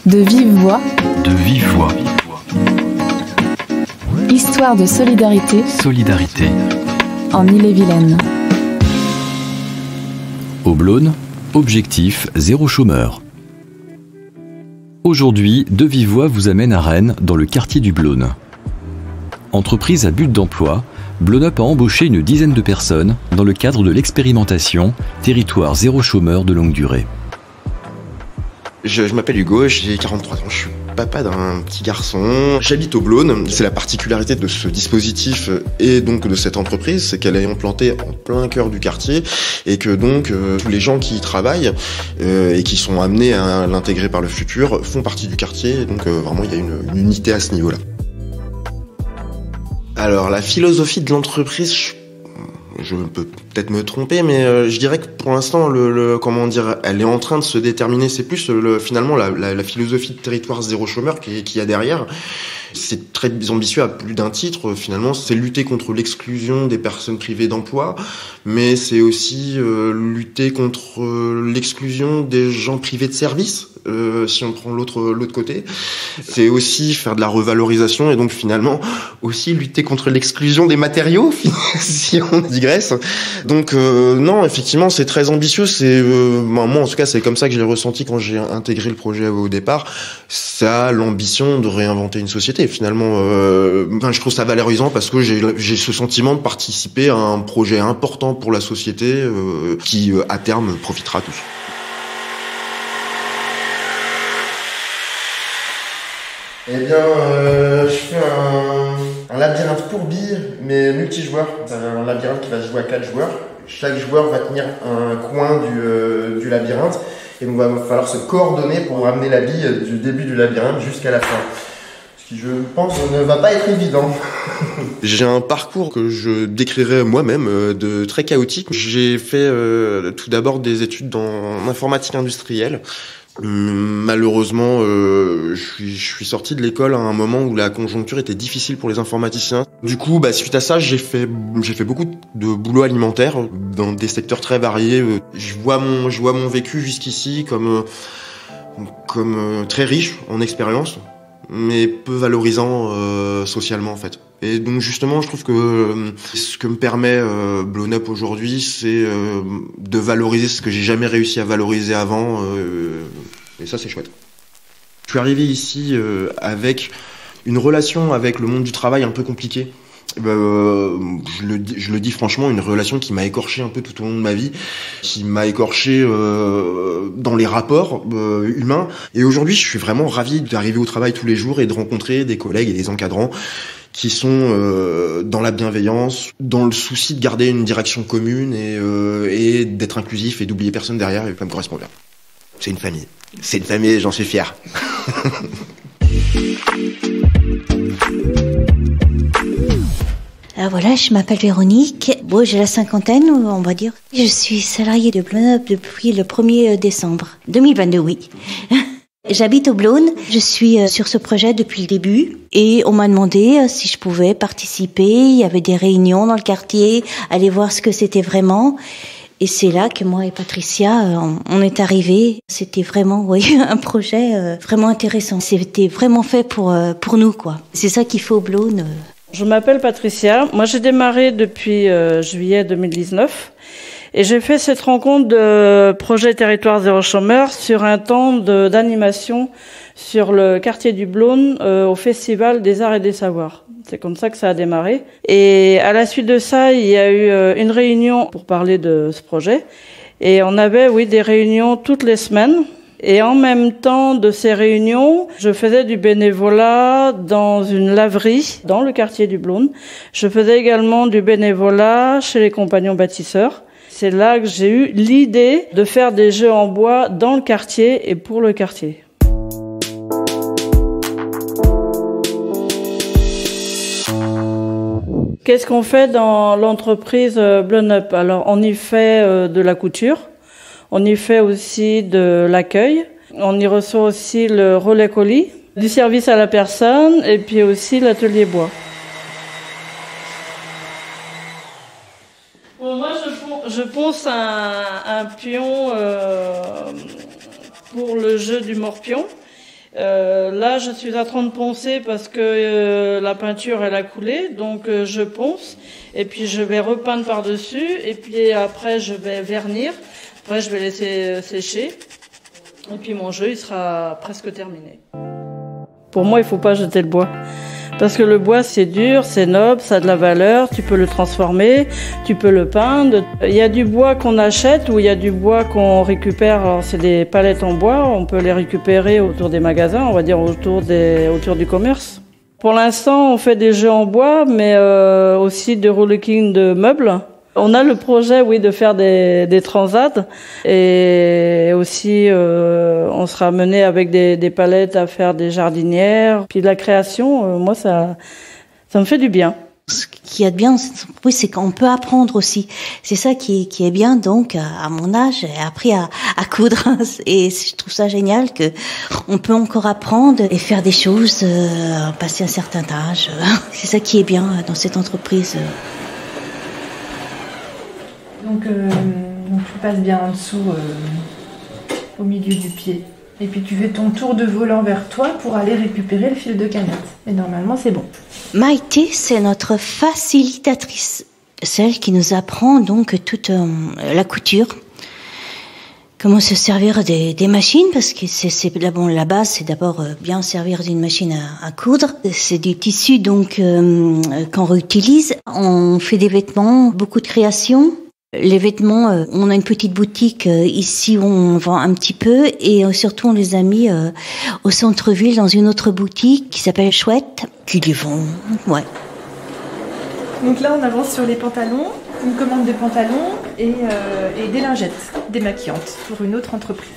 De vive voix. De vive voix. Histoire de solidarité. Solidarité. En Ille-et-Vilaine. Au Blône, objectif zéro chômeur. Aujourd'hui, De vive voix vous amène à Rennes, dans le quartier du Blône. Entreprise à but d'emploi, Blône-Up a embauché une dizaine de personnes dans le cadre de l'expérimentation Territoire zéro chômeur de longue durée. Je m'appelle Hugo, j'ai 43 ans, je suis papa d'un petit garçon. J'habite au Blône. C'est la particularité de ce dispositif et donc de cette entreprise, c'est qu'elle est implantée en plein cœur du quartier et que donc tous les gens qui y travaillent et qui sont amenés à l'intégrer par le futur font partie du quartier. Donc vraiment il y a une unité à ce niveau-là. Alors la philosophie de l'entreprise, je peux peut-être me tromper, mais je dirais que pour l'instant, comment dire, elle est en train de se déterminer. C'est plus finalement la philosophie de territoire zéro chômeur qui y a derrière. C'est très ambitieux à plus d'un titre. Finalement, c'est lutter contre l'exclusion des personnes privées d'emploi, mais c'est aussi lutter contre l'exclusion des gens privés de services. Si on prend l'autre côté, c'est aussi faire de la revalorisation et donc finalement aussi lutter contre l'exclusion des matériaux si on digresse. Donc non, effectivement, c'est très ambitieux. C'est moi en tout cas, c'est comme ça que je l'ai ressenti quand j'ai intégré le projet au départ. Ça a l'ambition de réinventer une société. Finalement, je trouve ça valorisant parce que j'ai ce sentiment de participer à un projet important pour la société qui à terme profitera à tous. Eh bien, je fais un labyrinthe pour billes, mais multijoueur. C'est un labyrinthe qui va se jouer à 4 joueurs. Chaque joueur va tenir un coin du labyrinthe. Et donc, il va falloir se coordonner pour ramener la bille du début du labyrinthe jusqu'à la fin. Ce qui, je pense, ne va pas être évident. J'ai un parcours que je décrirais moi-même de très chaotique. J'ai fait tout d'abord des études en informatique industrielle. Malheureusement, je suis sorti de l'école à un moment où la conjoncture était difficile pour les informaticiens. Du coup, suite à ça, j'ai fait beaucoup de boulot alimentaire dans des secteurs très variés. Je vois mon vécu jusqu'ici comme très riche en expérience, mais peu valorisant socialement en fait. Et donc justement, je trouve que ce que me permet Blône-Up aujourd'hui, c'est de valoriser ce que j'ai jamais réussi à valoriser avant. Et ça, c'est chouette. Je suis arrivé ici avec une relation avec le monde du travail un peu compliquée. Je le dis franchement, une relation qui m'a écorché un peu tout au long de ma vie, qui m'a écorché dans les rapports humains. Et aujourd'hui, je suis vraiment ravi d'arriver au travail tous les jours et de rencontrer des collègues et des encadrants qui sont dans la bienveillance, dans le souci de garder une direction commune et d'être inclusif et d'oublier personne derrière, et ça me correspond bien. C'est une famille. C'est une famille et j'en suis fier. Alors voilà, je m'appelle Véronique. Bon, j'ai la cinquantaine, on va dire. Je suis salariée de Blône-Up depuis le 1er décembre 2022, oui. J'habite au Blône. Je suis sur ce projet depuis le début et on m'a demandé si je pouvais participer. Il y avait des réunions dans le quartier, aller voir ce que c'était vraiment. Et c'est là que moi et Patricia, on est arrivés. C'était vraiment, oui, un projet vraiment intéressant. C'était vraiment fait pour nous, quoi. C'est ça qu'il faut au Blône. Je m'appelle Patricia. Moi, j'ai démarré depuis juillet 2019. Et j'ai fait cette rencontre de projet Territoire zéro chômeur sur un temps d'animation sur le quartier du Blône au Festival des Arts et des Savoirs. C'est comme ça que ça a démarré. Et à la suite de ça, il y a eu une réunion pour parler de ce projet. Et on avait, oui, des réunions toutes les semaines. Et en même temps de ces réunions, je faisais du bénévolat dans une laverie dans le quartier du Blône. Je faisais également du bénévolat chez les compagnons bâtisseurs. C'est là que j'ai eu l'idée de faire des jeux en bois dans le quartier et pour le quartier. Qu'est-ce qu'on fait dans l'entreprise Blône-Up? Alors, on y fait de la couture, on y fait aussi de l'accueil, on y reçoit aussi le relais colis, du service à la personne et puis aussi l'atelier bois. Bon, moi, je ponce un pion pour le jeu du morpion. Là, je suis en train de poncer parce que la peinture, elle a coulé. Donc, je ponce. Et puis, je vais repeindre par-dessus. Et puis, après, je vais vernir. Après, je vais laisser sécher. Et puis, mon jeu, il sera presque terminé. Pour moi, il faut pas jeter le bois. Parce que le bois, c'est dur, c'est noble, ça a de la valeur, tu peux le transformer, tu peux le peindre. Il y a du bois qu'on achète ou il y a du bois qu'on récupère. Alors, c'est des palettes en bois, on peut les récupérer autour des magasins, on va dire autour du commerce. Pour l'instant, on fait des jeux en bois, mais aussi des relooking de meubles. On a le projet, oui, de faire des transats et aussi on sera amené avec des palettes à faire des jardinières. Puis la création, moi, ça me fait du bien. Ce qui est bien, oui, c'est qu'on peut apprendre aussi. C'est ça qui est bien, donc, à mon âge, j'ai appris à coudre. Et je trouve ça génial que on peut encore apprendre et faire des choses, passer un certain âge. C'est ça qui est bien dans cette entreprise. Donc tu passes bien en dessous, au milieu du pied. Et puis tu fais ton tour de volant vers toi pour aller récupérer le fil de canette. Et normalement, c'est bon. Maïté, c'est notre facilitatrice. Celle qui nous apprend donc toute la couture. Comment se servir des machines, parce que la base, c'est d'abord bien servir d'une machine à coudre. C'est du tissu donc qu'on réutilise. On fait des vêtements, beaucoup de créations. Les vêtements, on a une petite boutique ici où on vend un petit peu et surtout on les a mis au centre-ville dans une autre boutique qui s'appelle Chouette, qui les vend, ouais. Donc là on avance sur les pantalons, une commande de pantalons et des lingettes démaquillantes pour une autre entreprise.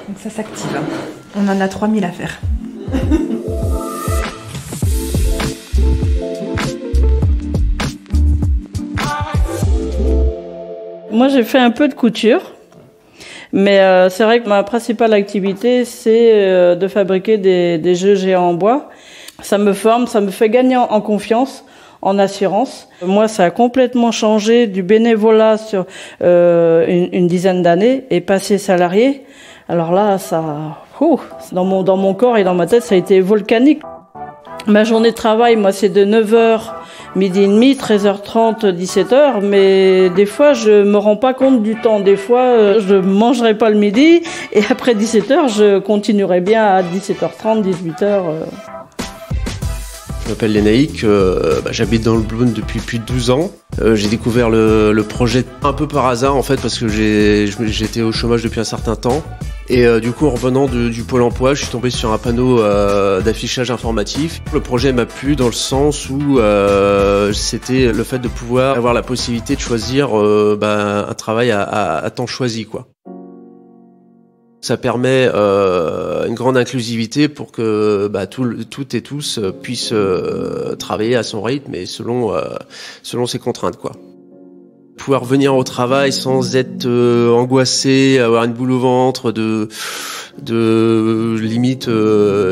Donc ça s'active. On en a 3000 à faire. Moi, j'ai fait un peu de couture, mais c'est vrai que ma principale activité, c'est de fabriquer des jeux géants en bois. Ça me forme, ça me fait gagner en confiance, en assurance. Moi, ça a complètement changé du bénévolat sur une dizaine d'années et passer salarié. Alors là, dans mon corps et dans ma tête, ça a été volcanique. Ma journée de travail, moi, c'est de 9h, midi et demi, 13h30, 17h, mais des fois, je me rends pas compte du temps. Des fois, je mangerai pas le midi, et après 17h, je continuerai bien à 17h30, 18h. Je m'appelle Lénaïque, j'habite dans le Blône depuis plus de 12 ans. J'ai découvert le projet un peu par hasard en fait parce que j'étais au chômage depuis un certain temps. Et du coup en revenant du Pôle emploi, je suis tombé sur un panneau d'affichage informatif. Le projet m'a plu dans le sens où c'était le fait de pouvoir avoir la possibilité de choisir un travail à temps choisi quoi. Ça permet une grande inclusivité pour que toutes et tous puissent travailler à son rythme et selon ses contraintes quoi. Pouvoir venir au travail sans être angoissé, avoir une boule au ventre, de limite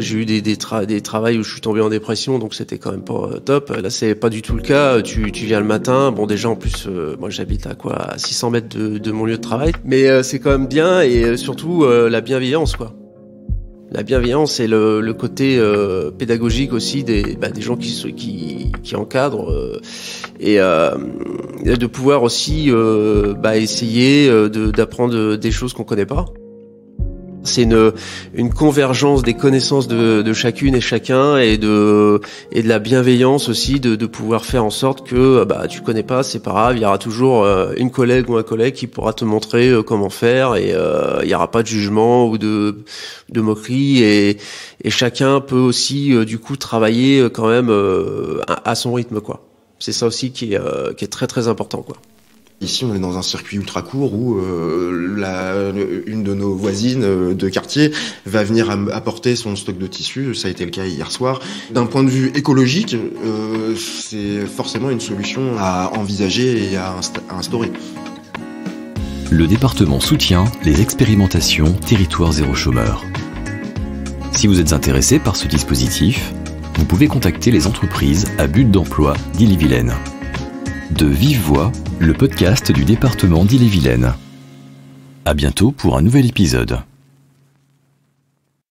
j'ai eu des travails où je suis tombé en dépression donc c'était quand même pas top. Là c'est pas du tout le cas, tu viens le matin, bon déjà en plus moi j'habite à 600 mètres de mon lieu de travail, mais c'est quand même bien et surtout la bienveillance quoi. La bienveillance et le côté pédagogique aussi des gens qui encadrent et de pouvoir aussi essayer d'apprendre des choses qu'on connaît pas. C'est une convergence des connaissances de chacune et chacun et de la bienveillance aussi de pouvoir faire en sorte que tu connais pas, c'est pas grave, il y aura toujours une collègue ou un collègue qui pourra te montrer comment faire et il y aura pas de jugement ou de moquerie et chacun peut aussi du coup travailler quand même à son rythme quoi. C'est ça aussi qui est très très important quoi. Ici, on est dans un circuit ultra court où une de nos voisines de quartier va venir apporter son stock de tissus. Ça a été le cas hier soir. D'un point de vue écologique, c'est forcément une solution à envisager et à instaurer. Le département soutient les expérimentations Territoire Zéro Chômeur. Si vous êtes intéressé par ce dispositif, vous pouvez contacter les entreprises à but d'emploi d'Ille-et-Vilaine. De Vive Voix, le podcast du département d'Ille-et-Vilaine. À bientôt pour un nouvel épisode.